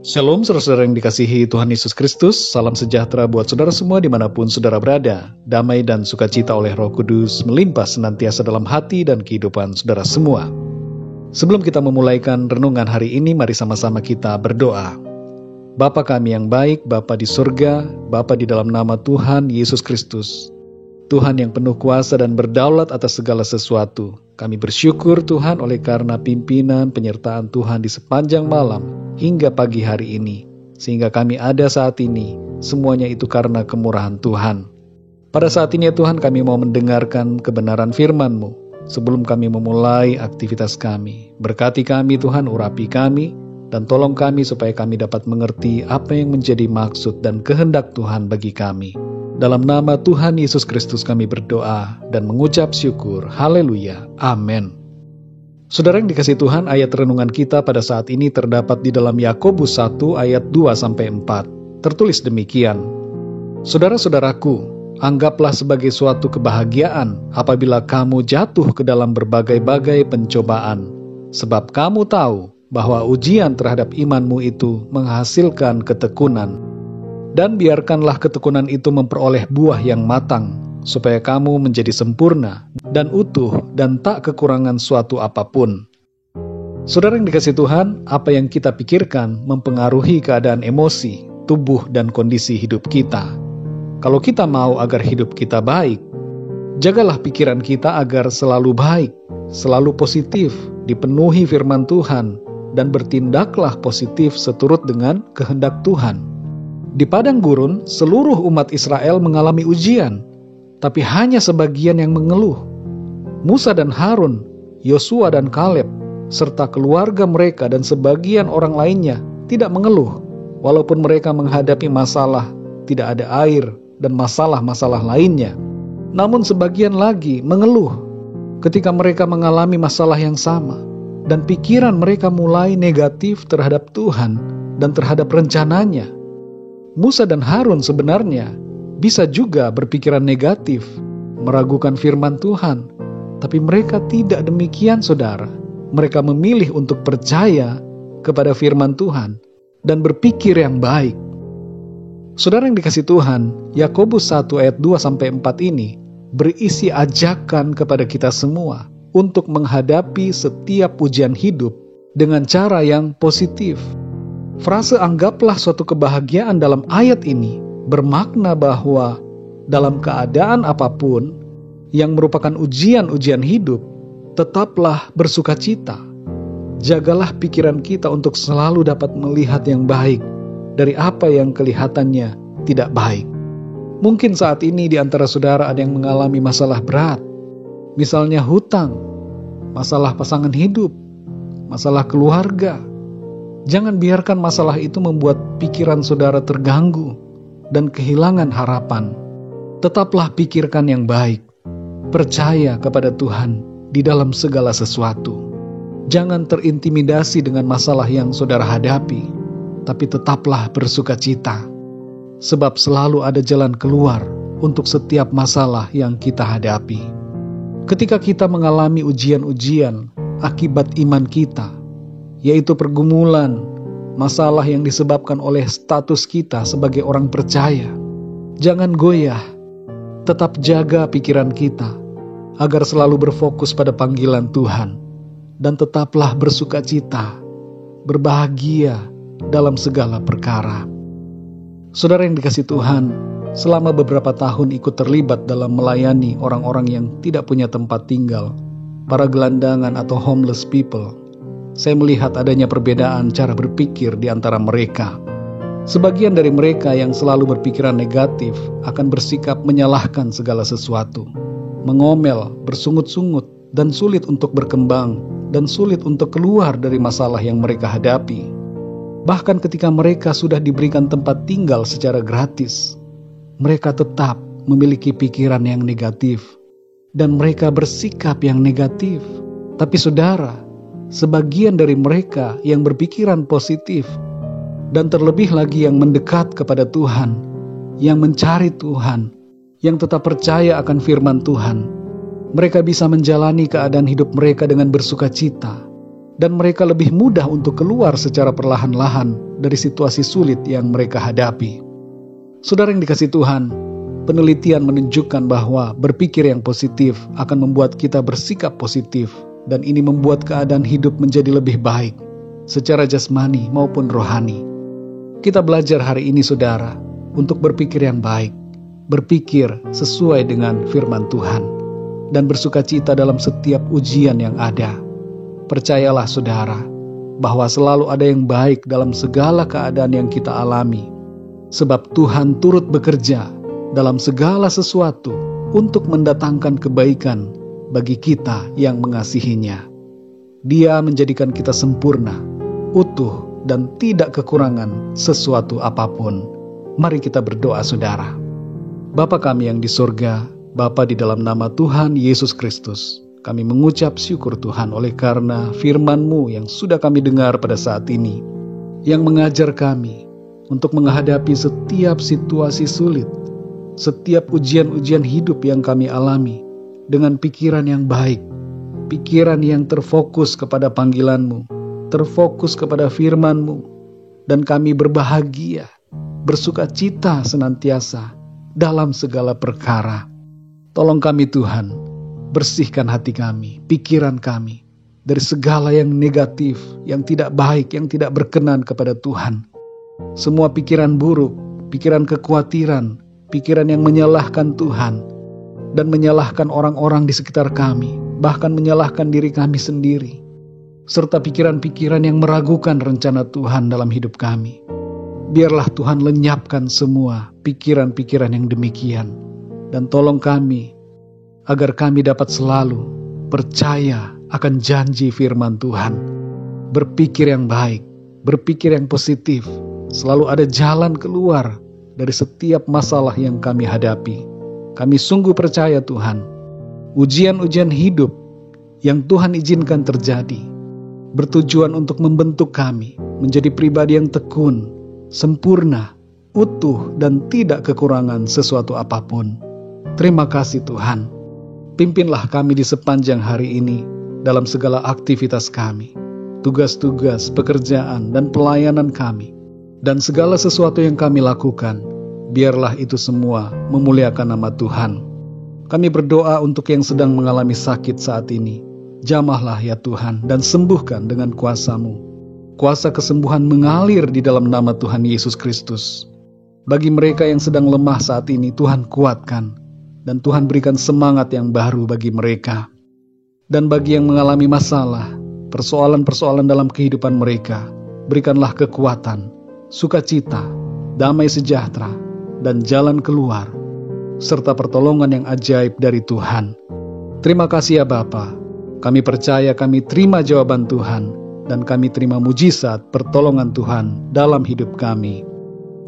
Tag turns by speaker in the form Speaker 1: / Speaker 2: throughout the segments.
Speaker 1: Shalom saudara-saudara yang dikasihi Tuhan Yesus Kristus. Salam sejahtera buat saudara semua dimanapun saudara berada. Damai dan sukacita oleh Roh Kudus melimpah senantiasa dalam hati dan kehidupan saudara semua. Sebelum kita memulaikan renungan hari ini, mari sama-sama kita berdoa. Bapa kami yang baik, Bapa di surga, Bapa di dalam nama Tuhan Yesus Kristus, Tuhan yang penuh kuasa dan berdaulat atas segala sesuatu. Kami bersyukur Tuhan oleh karena pimpinan penyertaan Tuhan di sepanjang malam hingga pagi hari ini, sehingga kami ada saat ini, semuanya itu karena kemurahan Tuhan. Pada saat ini ya Tuhan, kami mau mendengarkan kebenaran firman-Mu sebelum kami memulai aktivitas kami. Berkati kami Tuhan, urapi kami, dan tolong kami supaya kami dapat mengerti apa yang menjadi maksud dan kehendak Tuhan bagi kami. Dalam nama Tuhan Yesus Kristus kami berdoa dan mengucap syukur. Haleluya. Amin. Saudara yang dikasihi Tuhan, ayat renungan kita pada saat ini terdapat di dalam Yakobus 1 ayat 2-4. Tertulis demikian. Saudara-saudaraku, anggaplah sebagai suatu kebahagiaan apabila kamu jatuh ke dalam berbagai-bagai pencobaan. Sebab kamu tahu bahwa ujian terhadap imanmu itu menghasilkan ketekunan. Dan biarkanlah ketekunan itu memperoleh buah yang matang, supaya kamu menjadi sempurna dan utuh dan tak kekurangan suatu apapun. Saudara yang dikasihi Tuhan, apa yang kita pikirkan mempengaruhi keadaan emosi, tubuh, dan kondisi hidup kita. Kalau kita mau agar hidup kita baik, jagalah pikiran kita agar selalu baik, selalu positif, dipenuhi firman Tuhan, dan bertindaklah positif seturut dengan kehendak Tuhan. Di padang gurun, seluruh umat Israel mengalami ujian, tapi hanya sebagian yang mengeluh. Musa dan Harun, Yosua dan Kaleb, serta keluarga mereka dan sebagian orang lainnya tidak mengeluh, walaupun mereka menghadapi masalah, tidak ada air, dan masalah-masalah lainnya. Namun sebagian lagi mengeluh ketika mereka mengalami masalah yang sama, dan pikiran mereka mulai negatif terhadap Tuhan dan terhadap rencananya. Musa dan Harun sebenarnya bisa juga berpikiran negatif, meragukan firman Tuhan. Tapi mereka tidak demikian, saudara. Mereka memilih untuk percaya kepada firman Tuhan dan berpikir yang baik. Saudara yang dikasihi Tuhan, Yakobus 1 ayat 2-4 ini berisi ajakan kepada kita semua untuk menghadapi setiap ujian hidup dengan cara yang positif. Frase anggaplah suatu kebahagiaan dalam ayat ini bermakna bahwa dalam keadaan apapun yang merupakan ujian-ujian hidup, tetaplah bersukacita. Jagalah pikiran kita untuk selalu dapat melihat yang baik dari apa yang kelihatannya tidak baik. Mungkin saat ini di antara saudara ada yang mengalami masalah berat, misalnya hutang, masalah pasangan hidup, masalah keluarga. Jangan biarkan masalah itu membuat pikiran saudara terganggu dan kehilangan harapan. Tetaplah pikirkan yang baik. Percaya kepada Tuhan di dalam segala sesuatu. Jangan terintimidasi dengan masalah yang saudara hadapi, tapi tetaplah bersukacita. Sebab selalu ada jalan keluar untuk setiap masalah yang kita hadapi. Ketika kita mengalami ujian-ujian akibat iman kita, yaitu pergumulan, masalah yang disebabkan oleh status kita sebagai orang percaya. Jangan goyah, tetap jaga pikiran kita, agar selalu berfokus pada panggilan Tuhan, dan tetaplah bersukacita, berbahagia dalam segala perkara. Saudara yang dikasihi Tuhan, selama beberapa tahun ikut terlibat dalam melayani orang-orang yang tidak punya tempat tinggal, para gelandangan atau homeless people, saya melihat adanya perbedaan cara berpikir di antara mereka. Sebagian dari mereka yang selalu berpikiran negatif akan bersikap menyalahkan segala sesuatu, mengomel, bersungut-sungut, dan sulit untuk berkembang, dan sulit untuk keluar dari masalah yang mereka hadapi. Bahkan ketika mereka sudah diberikan tempat tinggal secara gratis, mereka tetap memiliki pikiran yang negatif, dan mereka bersikap yang negatif. Tapi saudara, sebagian dari mereka yang berpikiran positif dan terlebih lagi yang mendekat kepada Tuhan, yang mencari Tuhan, yang tetap percaya akan firman Tuhan, mereka bisa menjalani keadaan hidup mereka dengan bersukacita, dan mereka lebih mudah untuk keluar secara perlahan-lahan dari situasi sulit yang mereka hadapi. Saudara yang dikasihi Tuhan, penelitian menunjukkan bahwa berpikir yang positif akan membuat kita bersikap positif, dan ini membuat keadaan hidup menjadi lebih baik, secara jasmani maupun rohani. Kita belajar hari ini, saudara, untuk berpikir yang baik, berpikir sesuai dengan firman Tuhan, dan bersukacita dalam setiap ujian yang ada. Percayalah saudara, bahwa selalu ada yang baik dalam segala keadaan yang kita alami, sebab Tuhan turut bekerja dalam segala sesuatu untuk mendatangkan kebaikan bagi kita yang mengasihinya. Dia menjadikan kita sempurna, utuh, dan tidak kekurangan sesuatu apapun. Mari kita berdoa saudara. Bapa kami yang di surga, Bapa di dalam nama Tuhan Yesus Kristus, kami mengucap syukur Tuhan oleh karena firman-Mu yang sudah kami dengar pada saat ini, yang mengajar kami untuk menghadapi setiap situasi sulit, setiap ujian-ujian hidup yang kami alami, dengan pikiran yang baik, pikiran yang terfokus kepada panggilan-Mu, terfokus kepada firman-Mu, dan kami berbahagia, bersukacita senantiasa dalam segala perkara. Tolong kami Tuhan, bersihkan hati kami, pikiran kami, dari segala yang negatif, yang tidak baik, yang tidak berkenan kepada Tuhan. Semua pikiran buruk, pikiran kekhawatiran, pikiran yang menyalahkan Tuhan, dan menyalahkan orang-orang di sekitar kami, bahkan menyalahkan diri kami sendiri, serta pikiran-pikiran yang meragukan rencana Tuhan dalam hidup kami. Biarlah Tuhan lenyapkan semua pikiran-pikiran yang demikian, dan tolong kami, agar kami dapat selalu percaya akan janji firman Tuhan, berpikir yang baik, berpikir yang positif, selalu ada jalan keluar dari setiap masalah yang kami hadapi. Kami sungguh percaya Tuhan, ujian-ujian hidup yang Tuhan izinkan terjadi, bertujuan untuk membentuk kami menjadi pribadi yang tekun, sempurna, utuh, dan tidak kekurangan sesuatu apapun. Terima kasih Tuhan. Pimpinlah kami di sepanjang hari ini dalam segala aktivitas kami, tugas-tugas, pekerjaan, dan pelayanan kami, dan segala sesuatu yang kami lakukan. Biarlah itu semua memuliakan nama Tuhan. Kami berdoa untuk yang sedang mengalami sakit saat ini. Jamahlah ya Tuhan dan sembuhkan dengan kuasa-Mu. Kuasa kesembuhan mengalir di dalam nama Tuhan Yesus Kristus. Bagi mereka yang sedang lemah saat ini, Tuhan kuatkan. Dan Tuhan berikan semangat yang baru bagi mereka. Dan bagi yang mengalami masalah, persoalan-persoalan dalam kehidupan mereka, berikanlah kekuatan, sukacita, damai sejahtera, dan jalan keluar, serta pertolongan yang ajaib dari Tuhan. Terima kasih ya Bapa. Kami percaya kami terima jawaban Tuhan, dan kami terima mujizat pertolongan Tuhan dalam hidup kami.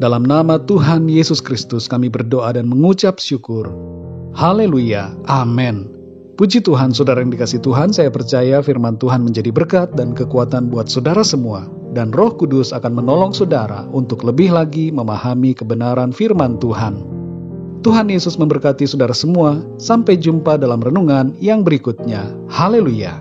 Speaker 1: Dalam nama Tuhan Yesus Kristus kami berdoa dan mengucap syukur. Haleluya, amin. Puji Tuhan, saudara yang dikasihi Tuhan, saya percaya firman Tuhan menjadi berkat dan kekuatan buat saudara semua, dan Roh Kudus akan menolong saudara untuk lebih lagi memahami kebenaran firman Tuhan. Tuhan Yesus memberkati saudara semua. Sampai jumpa dalam renungan yang berikutnya. Haleluya.